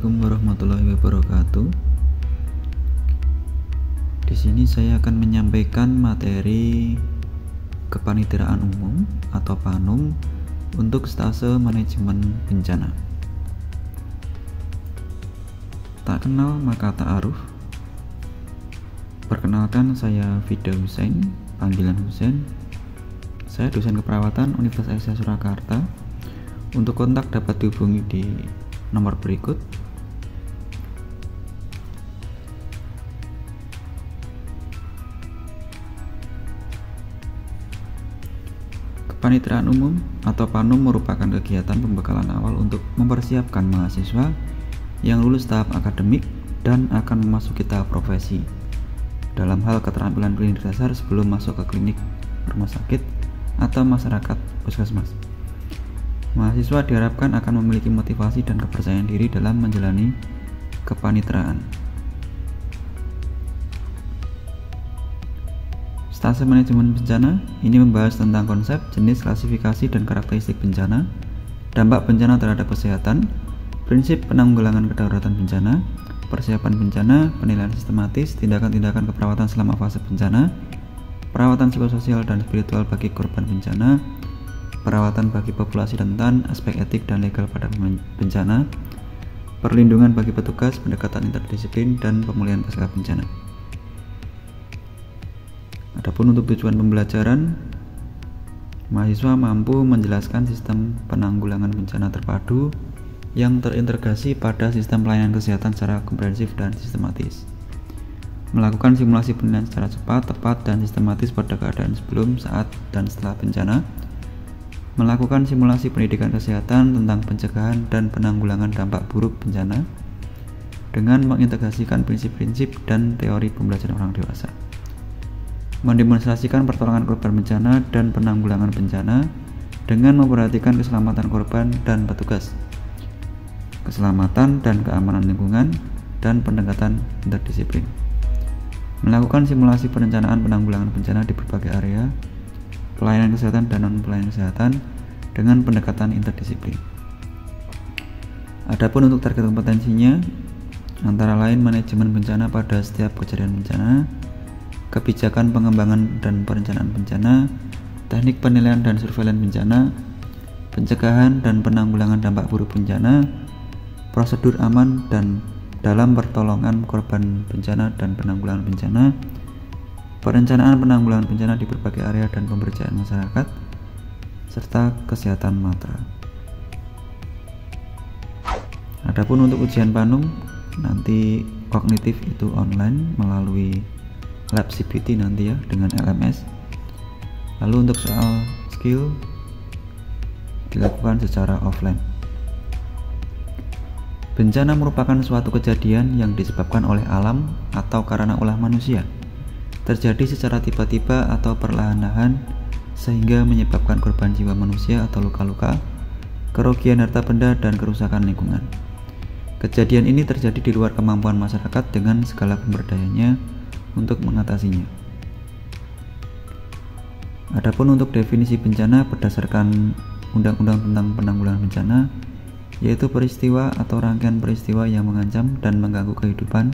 Assalamualaikum warahmatullahi wabarakatuh. Di sini saya akan menyampaikan materi kepanitiaan umum atau PANUM untuk stase manajemen bencana. Tak kenal maka tak aruf. Perkenalkan, saya Fida Hussein, panggilan Hussein. Saya dosen keperawatan Universitas Airlangga Surakarta. Untuk kontak dapat dihubungi di nomor berikut. Kepanitiaan umum atau PANUM merupakan kegiatan pembekalan awal untuk mempersiapkan mahasiswa yang lulus tahap akademik dan akan memasuki tahap profesi dalam hal keterampilan klinis dasar sebelum masuk ke klinik rumah sakit atau masyarakat puskesmas. Mahasiswa diharapkan akan memiliki motivasi dan kepercayaan diri dalam menjalani kepaniteraan. Stase manajemen bencana ini membahas tentang konsep, jenis, klasifikasi, dan karakteristik bencana, dampak bencana terhadap kesehatan, prinsip penanggulangan kedaruratan bencana, persiapan bencana, penilaian sistematis, tindakan-tindakan keperawatan selama fase bencana, perawatan psikososial dan spiritual bagi korban bencana, perawatan bagi populasi rentan, aspek etik dan legal pada bencana, perlindungan bagi petugas, pendekatan interdisiplin, dan pemulihan pasca bencana. Adapun untuk tujuan pembelajaran, mahasiswa mampu menjelaskan sistem penanggulangan bencana terpadu yang terintegrasi pada sistem pelayanan kesehatan secara komprehensif dan sistematis, melakukan simulasi penilaian secara cepat, tepat, dan sistematis pada keadaan sebelum, saat, dan setelah bencana, melakukan simulasi pendidikan kesehatan tentang pencegahan dan penanggulangan dampak buruk bencana dengan mengintegrasikan prinsip-prinsip dan teori pembelajaran orang dewasa, mendemonstrasikan pertolongan korban bencana dan penanggulangan bencana dengan memperhatikan keselamatan korban dan petugas, keselamatan dan keamanan lingkungan, dan pendekatan interdisiplin, melakukan simulasi perencanaan penanggulangan bencana di berbagai area pelayanan kesehatan dan non-pelayanan kesehatan dengan pendekatan interdisiplin. Adapun untuk target kompetensinya, antara lain manajemen bencana pada setiap kejadian bencana, kebijakan pengembangan dan perencanaan bencana, teknik penilaian dan surveillance bencana, pencegahan dan penanggulangan dampak buruk bencana, prosedur aman dan dalam pertolongan korban bencana dan penanggulangan bencana, perencanaan penanggulangan bencana di berbagai area dan pemberdayaan masyarakat, serta kesehatan matra. Adapun untuk ujian PANUM, nanti kognitif itu online melalui lab CBT nanti ya dengan LMS. Lalu untuk soal skill dilakukan secara offline. Bencana merupakan suatu kejadian yang disebabkan oleh alam atau karena ulah manusia, terjadi secara tiba-tiba atau perlahan-lahan sehingga menyebabkan korban jiwa manusia atau luka-luka, kerugian harta benda, dan kerusakan lingkungan. Kejadian ini terjadi di luar kemampuan masyarakat dengan segala pemberdayanya untuk mengatasinya. Adapun untuk definisi bencana berdasarkan Undang-Undang tentang Penanggulangan Bencana, yaitu peristiwa atau rangkaian peristiwa yang mengancam dan mengganggu kehidupan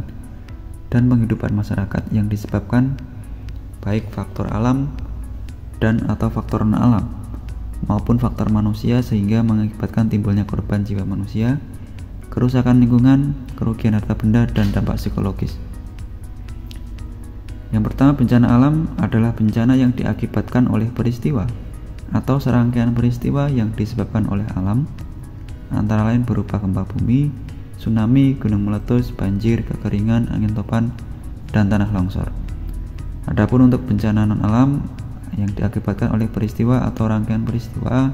dan penghidupan masyarakat yang disebabkan baik faktor alam dan atau faktor non-alam maupun faktor manusia sehingga mengakibatkan timbulnya korban jiwa manusia, kerusakan lingkungan, kerugian harta benda, dan dampak psikologis. Yang pertama, bencana alam adalah bencana yang diakibatkan oleh peristiwa atau serangkaian peristiwa yang disebabkan oleh alam, antara lain berupa gempa bumi, tsunami, gunung meletus, banjir, kekeringan, angin topan, dan tanah longsor. Adapun untuk bencana non-alam yang diakibatkan oleh peristiwa atau rangkaian peristiwa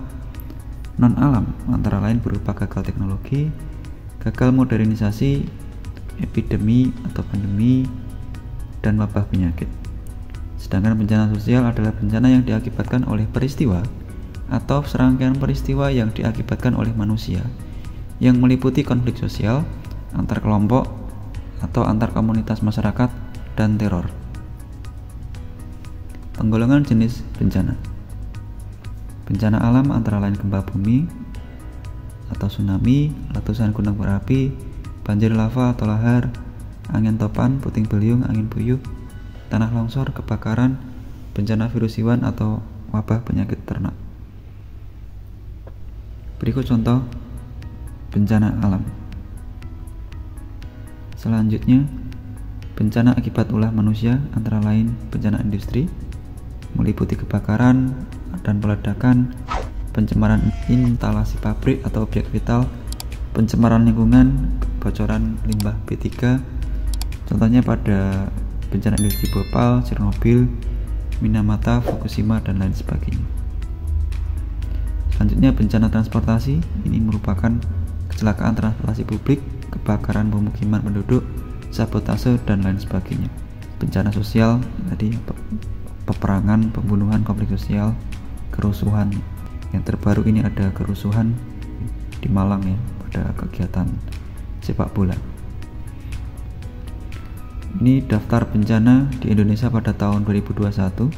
non-alam, antara lain berupa gagal teknologi, gagal modernisasi, epidemi atau pandemi, dan wabah penyakit. Sedangkan bencana sosial adalah bencana yang diakibatkan oleh peristiwa atau serangkaian peristiwa yang diakibatkan oleh manusia, yang meliputi konflik sosial, antar kelompok atau antar komunitas masyarakat, dan teror. Penggolongan jenis bencana. Bencana alam antara lain gempa bumi atau tsunami, letusan gunung berapi, banjir lava atau lahar, angin topan, puting beliung, angin puyuh, tanah longsor, kebakaran, bencana virus hewan atau wabah penyakit ternak. Berikut contoh bencana alam. Selanjutnya, bencana akibat ulah manusia antara lain bencana industri, meliputi kebakaran dan peledakan, pencemaran instalasi pabrik atau objek vital, pencemaran lingkungan, kebocoran limbah B3, contohnya pada bencana industri Bhopal, Chernobyl, Minamata, Fukushima, dan lain sebagainya. Selanjutnya bencana transportasi, ini merupakan kecelakaan transportasi publik, kebakaran pemukiman penduduk, sabotase, dan lain sebagainya. Bencana sosial tadi peperangan, pembunuhan, konflik sosial, kerusuhan. Yang terbaru ini ada kerusuhan di Malang ya, pada kegiatan sepak bola. Ini daftar bencana di Indonesia pada tahun 2021.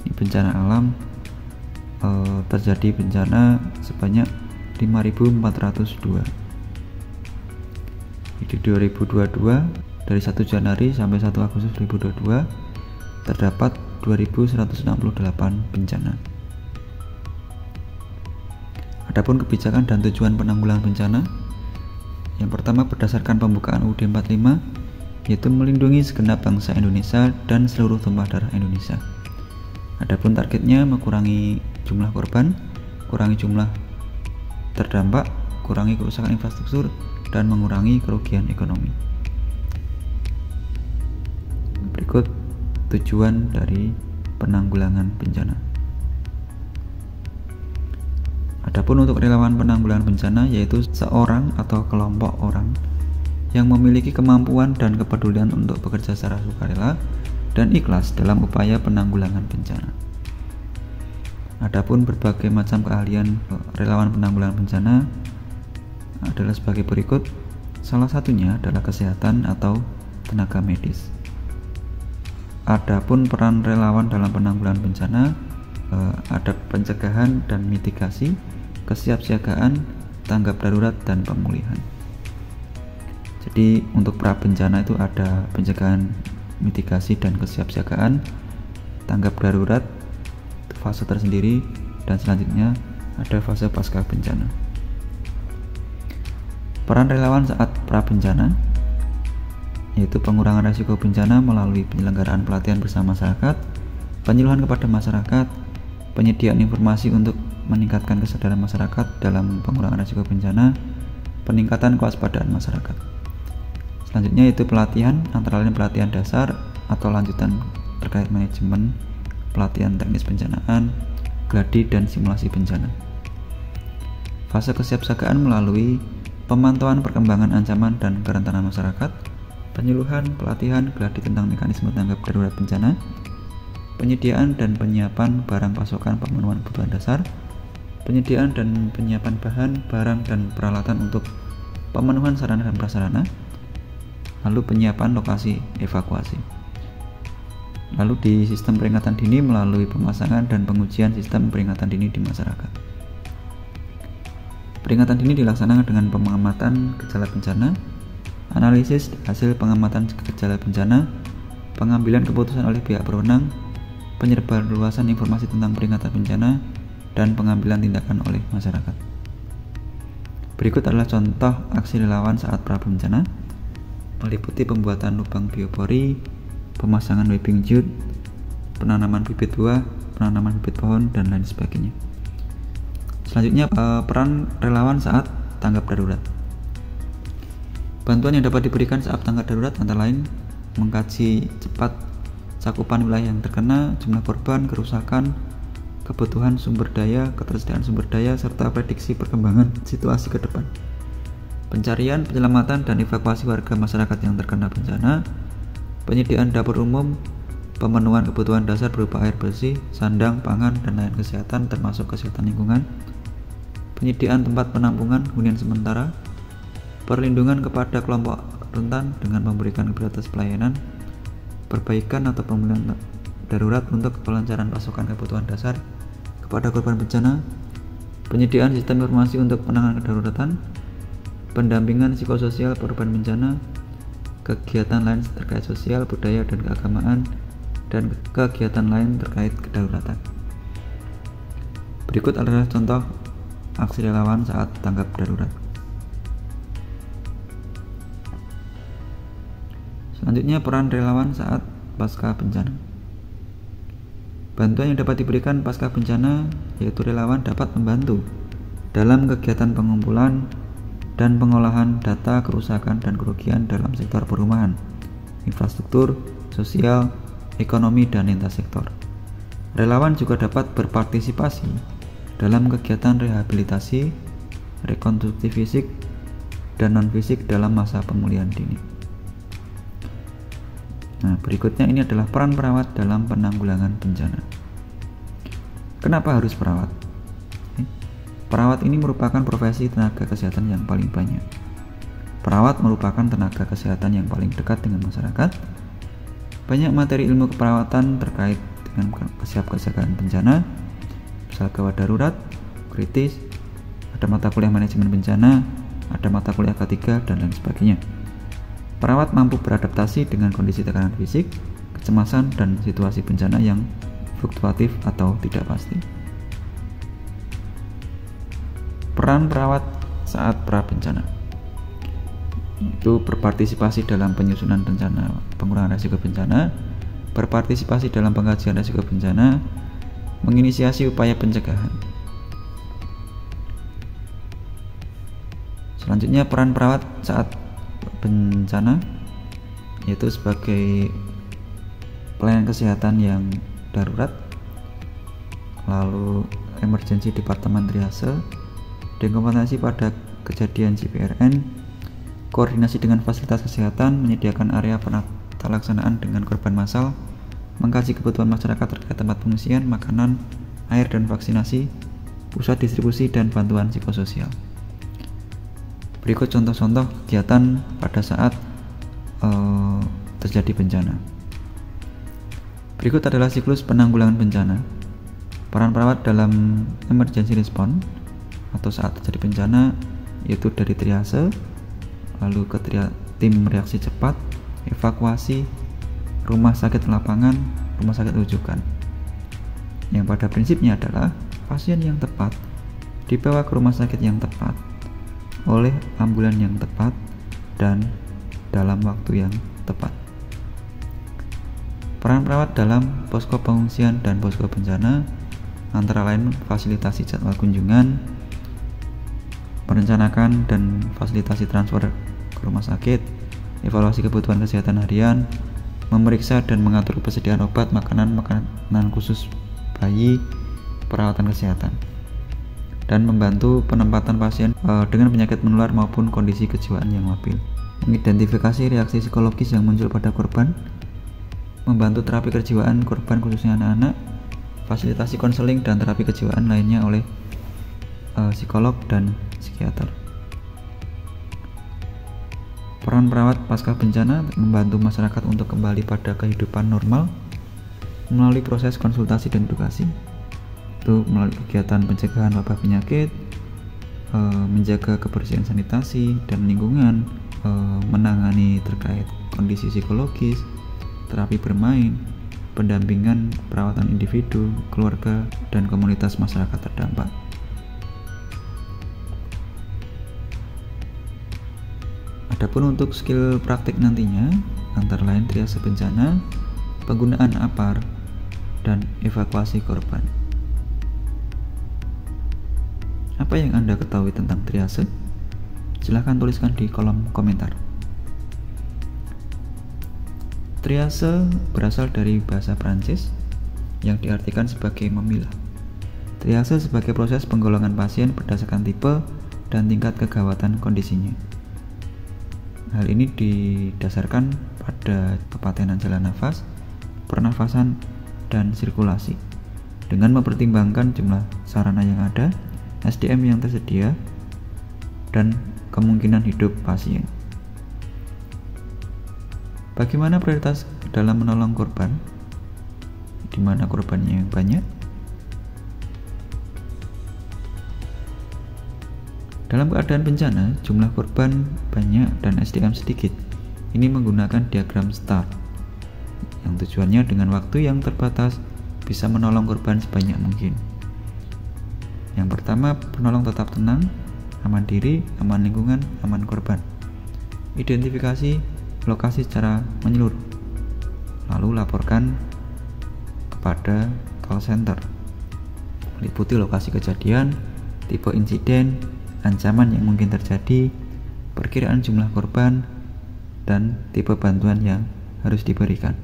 Ini bencana alam, terjadi bencana sebanyak 5.402. Di 2022 dari 1 Januari sampai 1 Agustus 2022 terdapat 2.168 bencana. Adapun kebijakan dan tujuan penanggulangan bencana, yang pertama berdasarkan pembukaan UUD 45, yaitu melindungi segenap bangsa Indonesia dan seluruh tumpah darah Indonesia. Adapun targetnya mengurangi jumlah korban, kurangi jumlah terdampak, kurangi kerusakan infrastruktur, dan mengurangi kerugian ekonomi. Berikut tujuan dari penanggulangan bencana. Adapun untuk relawan penanggulangan bencana, yaitu seorang atau kelompok orang yang memiliki kemampuan dan kepedulian untuk bekerja secara sukarela dan ikhlas dalam upaya penanggulangan bencana. Adapun berbagai macam keahlian relawan penanggulangan bencana adalah sebagai berikut. Salah satunya adalah kesehatan atau tenaga medis. Adapun peran relawan dalam penanggulangan bencana, ada pencegahan dan mitigasi, kesiapsiagaan, tanggap darurat, dan pemulihan. Jadi untuk pra bencana itu ada pencegahan, mitigasi, dan kesiapsiagaan, tanggap darurat, fase tersendiri, dan selanjutnya ada fase pasca bencana. Peran relawan saat pra bencana yaitu pengurangan risiko bencana melalui penyelenggaraan pelatihan bersama masyarakat, penyuluhan kepada masyarakat, penyediaan informasi untuk meningkatkan kesadaran masyarakat dalam pengurangan risiko bencana, peningkatan kewaspadaan masyarakat. Selanjutnya yaitu pelatihan, antara lain pelatihan dasar atau lanjutan terkait manajemen, pelatihan teknis bencanaan, gladi, dan simulasi bencana. Fase kesiapsiagaan melalui pemantauan perkembangan ancaman dan kerentanan masyarakat, penyuluhan, pelatihan, gladi tentang mekanisme tanggap darurat bencana, penyediaan dan penyiapan barang pasokan pemenuhan kebutuhan dasar, penyediaan dan penyiapan bahan, barang, dan peralatan untuk pemenuhan sarana dan prasarana, lalu penyiapan lokasi evakuasi. Lalu di sistem peringatan dini melalui pemasangan dan pengujian sistem peringatan dini di masyarakat. Peringatan dini dilaksanakan dengan pengamatan gejala bencana, analisis hasil pengamatan gejala bencana, pengambilan keputusan oleh pihak berwenang, penyebarluasan informasi tentang peringatan bencana, dan pengambilan tindakan oleh masyarakat. Berikut adalah contoh aksi relawan saat pra bencana, meliputi pembuatan lubang biopori, pemasangan webbing jute, penanaman bibit buah, penanaman bibit pohon, dan lain sebagainya. Selanjutnya, peran relawan saat tanggap darurat. Bantuan yang dapat diberikan saat tanggap darurat antara lain mengkaji cepat cakupan wilayah yang terkena, jumlah korban, kerusakan, kebutuhan sumber daya, ketersediaan sumber daya, serta prediksi perkembangan situasi ke depan. Pencarian, penyelamatan, dan evakuasi warga masyarakat yang terkena bencana, penyediaan dapur umum, pemenuhan kebutuhan dasar berupa air bersih, sandang, pangan, dan layanan kesehatan termasuk kesehatan lingkungan, penyediaan tempat penampungan hunian sementara, perlindungan kepada kelompok rentan dengan memberikan gratis pelayanan, perbaikan atau pemulihan darurat untuk kelancaran pasokan kebutuhan dasar kepada korban bencana, penyediaan sistem informasi untuk penanganan kedaruratan, pendampingan psikososial korban bencana, kegiatan lain terkait sosial, budaya, dan keagamaan, dan kegiatan lain terkait kedaruratan. Berikut adalah contoh aksi relawan saat tanggap darurat. Selanjutnya, peran relawan saat pasca bencana. Bantuan yang dapat diberikan pasca bencana yaitu relawan dapat membantu dalam kegiatan pengumpulan dan pengolahan data kerusakan dan kerugian dalam sektor perumahan, infrastruktur, sosial, ekonomi, dan lintas sektor. Relawan juga dapat berpartisipasi dalam kegiatan rehabilitasi, rekonstruksi fisik, dan non-fisik dalam masa pemulihan dini. Nah, berikutnya ini adalah peran perawat dalam penanggulangan bencana. Kenapa harus perawat? Perawat ini merupakan profesi tenaga kesehatan yang paling banyak. Perawat merupakan tenaga kesehatan yang paling dekat dengan masyarakat. Banyak materi ilmu keperawatan terkait dengan kesiapsiagaan bencana, misal gawat darurat, kritis, ada mata kuliah manajemen bencana, ada mata kuliah K3, dan lain sebagainya. Perawat mampu beradaptasi dengan kondisi tekanan fisik, kecemasan, dan situasi bencana yang fluktuatif atau tidak pasti. Peran perawat saat pra-bencana itu berpartisipasi dalam penyusunan rencana pengurangan risiko bencana, berpartisipasi dalam pengkajian risiko bencana, menginisiasi upaya pencegahan. Selanjutnya, peran perawat saat bencana yaitu sebagai pelayanan kesehatan yang darurat, lalu emergency departemen triase, dekompensasi pada kejadian CPRN, koordinasi dengan fasilitas kesehatan, menyediakan area pelaksanaan dengan korban massal, mengkaji kebutuhan masyarakat terkait tempat pengungsian, makanan, air, dan vaksinasi, pusat distribusi, dan bantuan psikososial. Berikut contoh-contoh kegiatan pada saat terjadi bencana. Berikut adalah siklus penanggulangan bencana. Peran perawat dalam emergency response atau saat terjadi bencana yaitu dari triase, lalu ke tim reaksi cepat, evakuasi, rumah sakit lapangan, rumah sakit rujukan. Yang pada prinsipnya adalah pasien yang tepat dibawa ke rumah sakit yang tepat oleh ambulan yang tepat dan dalam waktu yang tepat. Peran perawat dalam posko pengungsian dan posko bencana antara lain fasilitasi jadwal kunjungan, merencanakan dan fasilitasi transfer ke rumah sakit, evaluasi kebutuhan kesehatan harian, memeriksa dan mengatur persediaan obat, makanan khusus bayi, perawatan kesehatan, dan membantu penempatan pasien dengan penyakit menular maupun kondisi kejiwaan yang labil. Mengidentifikasi reaksi psikologis yang muncul pada korban, membantu terapi kejiwaan korban khususnya anak-anak, fasilitasi konseling dan terapi kejiwaan lainnya oleh psikolog dan psikiater. Peran perawat pasca bencana membantu masyarakat untuk kembali pada kehidupan normal melalui proses konsultasi dan edukasi, itu melalui kegiatan pencegahan wabah penyakit, menjaga kebersihan sanitasi dan lingkungan, menangani terkait kondisi psikologis, terapi bermain, pendampingan perawatan individu, keluarga, dan komunitas masyarakat terdampak. Adapun untuk skill praktik nantinya antara lain triase bencana, penggunaan APAR, dan evakuasi korban. Apa yang Anda ketahui tentang triase? Silahkan tuliskan di kolom komentar. Triase berasal dari bahasa Prancis yang diartikan sebagai memilah. Triase sebagai proses penggolongan pasien berdasarkan tipe dan tingkat kegawatan kondisinya. Hal ini didasarkan pada kepatenan jalan nafas, pernafasan, dan sirkulasi dengan mempertimbangkan jumlah sarana yang ada, SDM yang tersedia, dan kemungkinan hidup pasien. Bagaimana prioritas dalam menolong korban? Di mana korbannya yang banyak? Dalam keadaan bencana, jumlah korban banyak dan SDM sedikit. Ini menggunakan diagram STAR, yang tujuannya dengan waktu yang terbatas bisa menolong korban sebanyak mungkin. Yang pertama, penolong tetap tenang, aman diri, aman lingkungan, aman korban. Identifikasi lokasi secara menyeluruh, lalu laporkan kepada call center. Meliputi lokasi kejadian, tipe insiden, ancaman yang mungkin terjadi, perkiraan jumlah korban, dan tipe bantuan yang harus diberikan.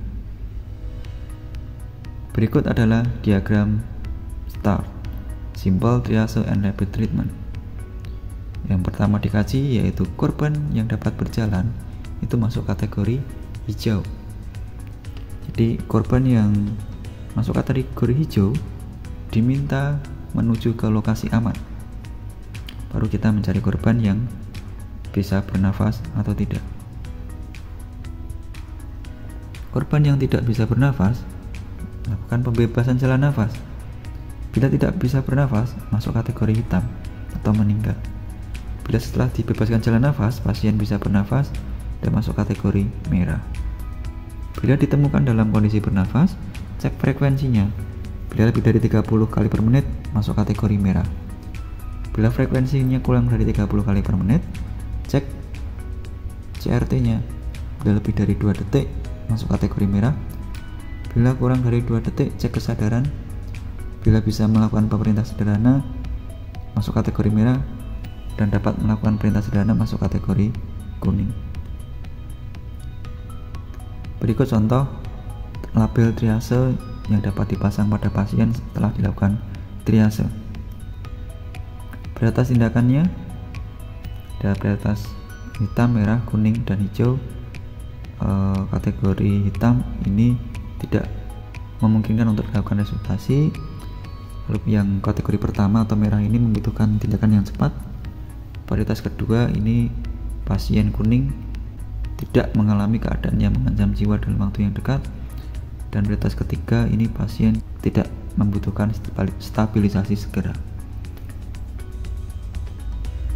Berikut adalah diagram STAR, Simple Triage and Rapid Treatment. Yang pertama dikaji yaitu korban yang dapat berjalan, itu masuk kategori hijau. Jadi korban yang masuk kategori hijau diminta menuju ke lokasi aman. Baru kita mencari korban yang bisa bernafas atau tidak. Korban yang tidak bisa bernafas, lakukan pembebasan jalan nafas. Bila tidak bisa bernafas, masuk kategori hitam atau meninggal. Bila setelah dibebaskan jalan nafas, pasien bisa bernafas dan masuk kategori merah. Bila ditemukan dalam kondisi bernafas, cek frekuensinya. Bila lebih dari 30 kali per menit, masuk kategori merah. Bila frekuensinya kurang dari 30 kali per menit, cek CRT-nya. Bila lebih dari 2 detik, masuk kategori merah. Bila kurang dari 2 detik, cek kesadaran. Bila bisa melakukan perintah sederhana, masuk kategori merah. Dan dapat melakukan perintah sederhana, masuk kategori kuning. Berikut contoh label triase yang dapat dipasang pada pasien setelah dilakukan triase. Prioritas tindakannya ada prioritas hitam, merah, kuning, dan hijau. Kategori hitam ini tidak memungkinkan untuk dilakukan resusitasi. Lalu yang kategori pertama atau merah ini membutuhkan tindakan yang cepat. Prioritas kedua ini pasien kuning tidak mengalami keadaan yang mengancam jiwa dalam waktu yang dekat. Dan prioritas ketiga ini pasien tidak membutuhkan stabilisasi segera.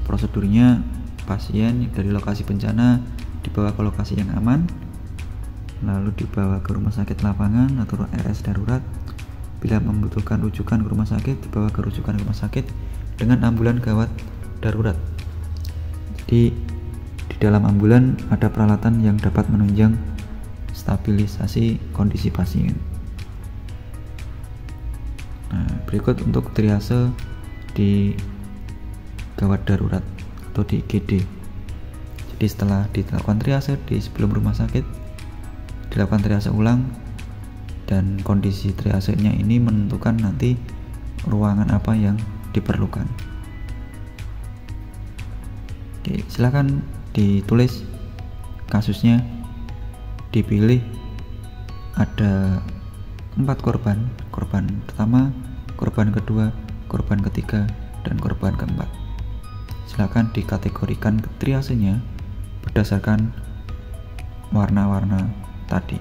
Prosedurnya, pasien dari lokasi bencana dibawa ke lokasi yang aman, lalu dibawa ke rumah sakit lapangan atau RS darurat. Bila membutuhkan rujukan ke rumah sakit, dibawa ke rujukan rumah sakit dengan ambulan gawat darurat. Jadi di dalam ambulan ada peralatan yang dapat menunjang stabilisasi kondisi pasien. Nah, berikut untuk triase di gawat darurat atau di IGD. Jadi setelah dilakukan triase di sebelum rumah sakit, dilakukan triase ulang, dan kondisi triasenya ini menentukan nanti ruangan apa yang diperlukan. Oke, silakan ditulis kasusnya, dipilih. Ada 4 korban pertama, korban kedua, korban ketiga, dan korban keempat. Silakan dikategorikan triasenya berdasarkan warna-warna tadi.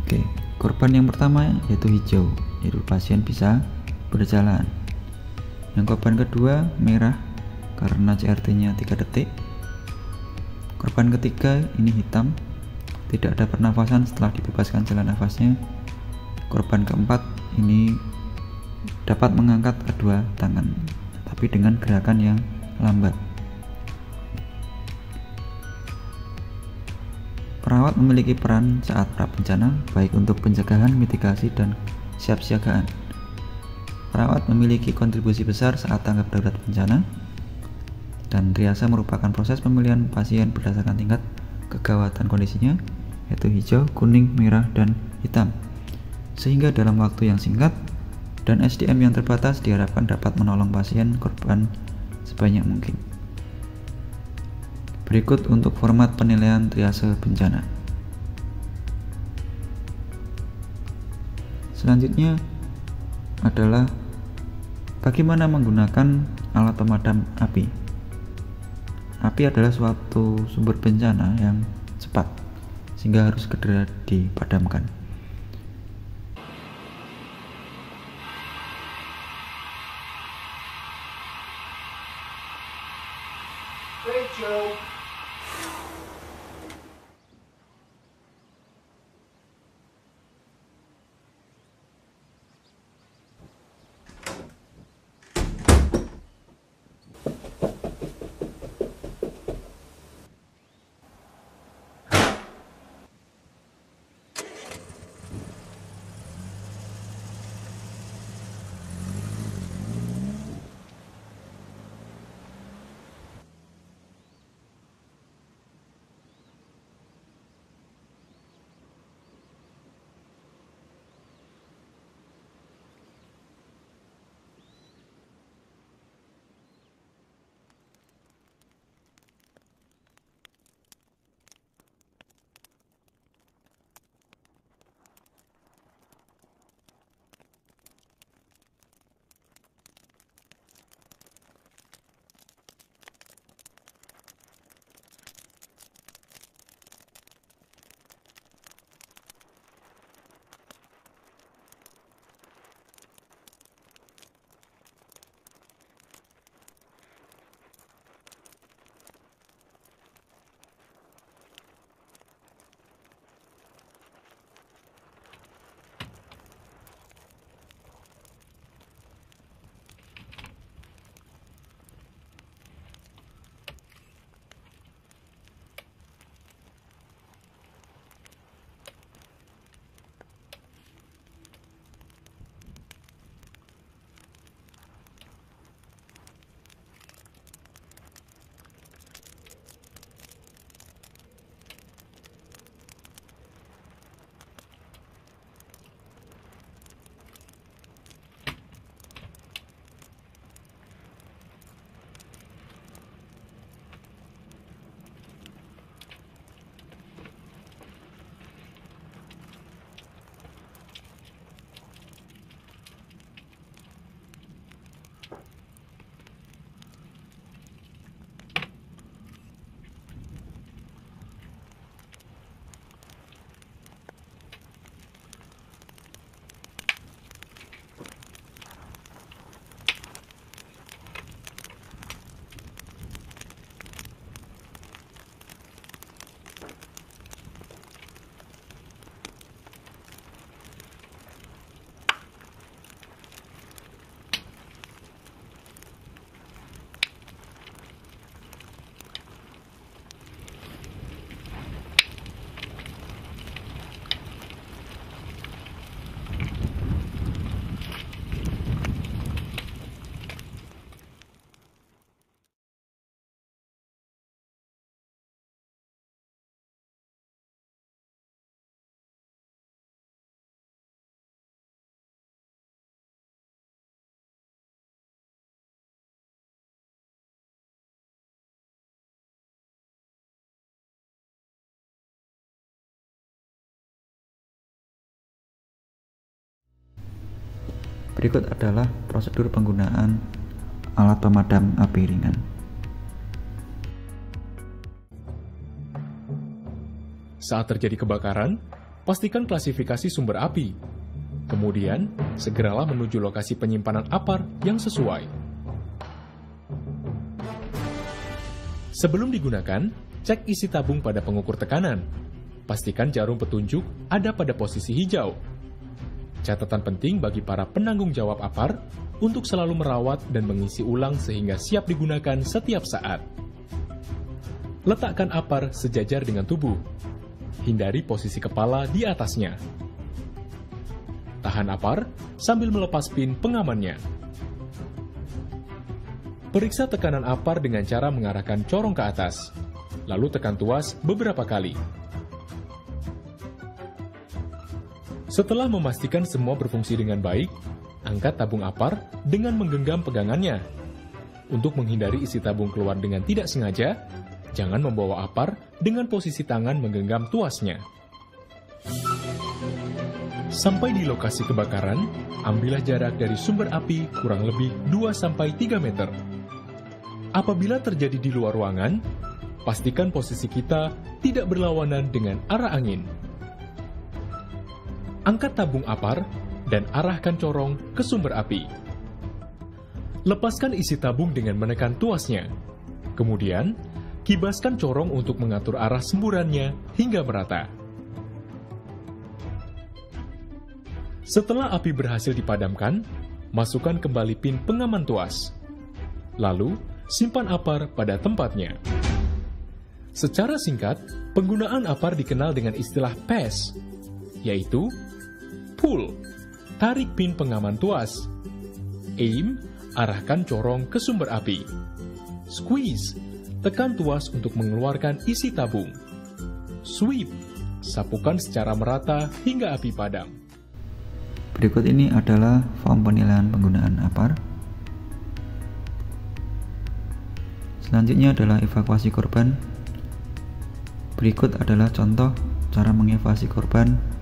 Oke, korban yang pertama yaitu hijau, yaitu pasien bisa berjalan. Yang korban kedua merah karena CRT-nya 3 detik. Korban ketiga ini hitam, tidak ada pernafasan setelah dibebaskan jalan nafasnya. Korban keempat ini dapat mengangkat kedua tangan, tapi dengan gerakan yang lambat. Perawat memiliki peran saat pra bencana, baik untuk pencegahan, mitigasi, dan siapsiagaan. Perawat memiliki kontribusi besar saat tanggap darurat bencana, dan triase merupakan proses pemilihan pasien berdasarkan tingkat kegawatan kondisinya, yaitu hijau, kuning, merah, dan hitam, sehingga dalam waktu yang singkat dan SDM yang terbatas diharapkan dapat menolong pasien korban sebanyak mungkin. Berikut untuk format penilaian triase bencana. Selanjutnya adalah bagaimana menggunakan alat pemadam api. Api adalah suatu sumber bencana yang cepat, sehingga harus segera dipadamkan. Berikut adalah prosedur penggunaan alat pemadam api ringan. Saat terjadi kebakaran, pastikan klasifikasi sumber api. Kemudian, segeralah menuju lokasi penyimpanan APAR yang sesuai. Sebelum digunakan, cek isi tabung pada pengukur tekanan. Pastikan jarum petunjuk ada pada posisi hijau. Catatan penting bagi para penanggung jawab APAR untuk selalu merawat dan mengisi ulang sehingga siap digunakan setiap saat. Letakkan APAR sejajar dengan tubuh. Hindari posisi kepala di atasnya. Tahan APAR sambil melepas pin pengamannya. Periksa tekanan APAR dengan cara mengarahkan corong ke atas, lalu tekan tuas beberapa kali. Setelah memastikan semua berfungsi dengan baik, angkat tabung APAR dengan menggenggam pegangannya. Untuk menghindari isi tabung keluar dengan tidak sengaja, jangan membawa APAR dengan posisi tangan menggenggam tuasnya. Sampai di lokasi kebakaran, ambillah jarak dari sumber api kurang lebih 2-3 meter. Apabila terjadi di luar ruangan, pastikan posisi kita tidak berlawanan dengan arah angin. Angkat tabung APAR dan arahkan corong ke sumber api. Lepaskan isi tabung dengan menekan tuasnya. Kemudian, kibaskan corong untuk mengatur arah semburannya hingga merata. Setelah api berhasil dipadamkan, masukkan kembali pin pengaman tuas. Lalu, simpan APAR pada tempatnya. Secara singkat, penggunaan APAR dikenal dengan istilah PES, yaitu pull, tarik pin pengaman tuas; aim, arahkan corong ke sumber api; squeeze, tekan tuas untuk mengeluarkan isi tabung; sweep, sapukan secara merata hingga api padam. Berikut ini adalah form penilaian penggunaan APAR. Selanjutnya adalah evakuasi korban. Berikut adalah contoh cara mengevakuasi korban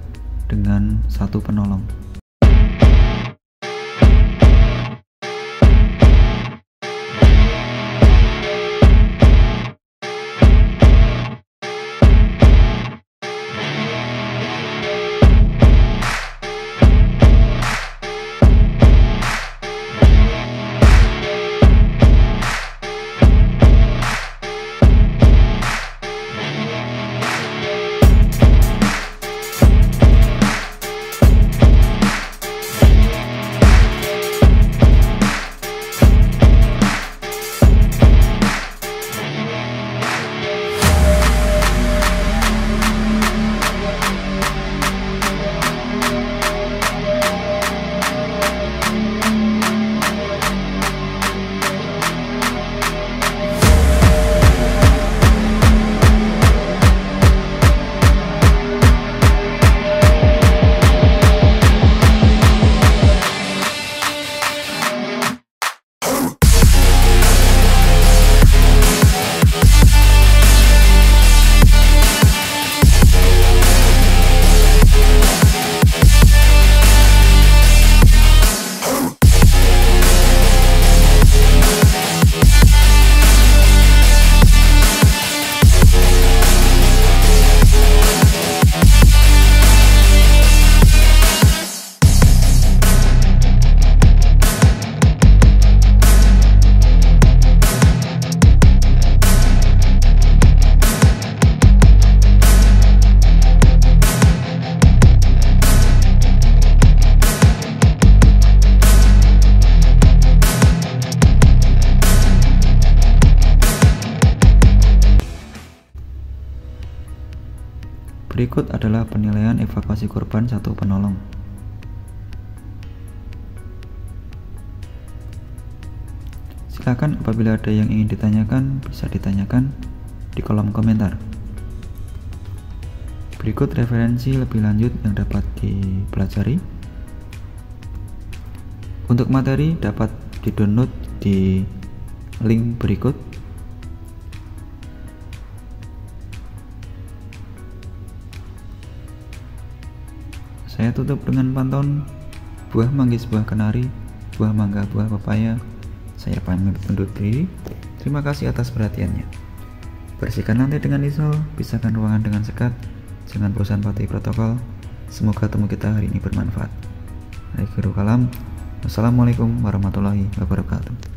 dengan satu penolong. Berikut adalah penilaian evakuasi korban satu penolong. Silakan apabila ada yang ingin ditanyakan, bisa ditanyakan di kolom komentar. Berikut referensi lebih lanjut yang dapat dipelajari. Untuk materi dapat di-download di link berikut. Saya tutup dengan pantun buah manggis, buah kenari, buah mangga, buah pepaya. Saya pamit undur diri. Terima kasih atas perhatiannya. Bersihkan lantai dengan Lysol, pisahkan ruangan dengan sekat, jangan bosan patuhi protokol. Semoga temu kita hari ini bermanfaat. Akhiru kalam. Wassalamualaikum warahmatullahi wabarakatuh.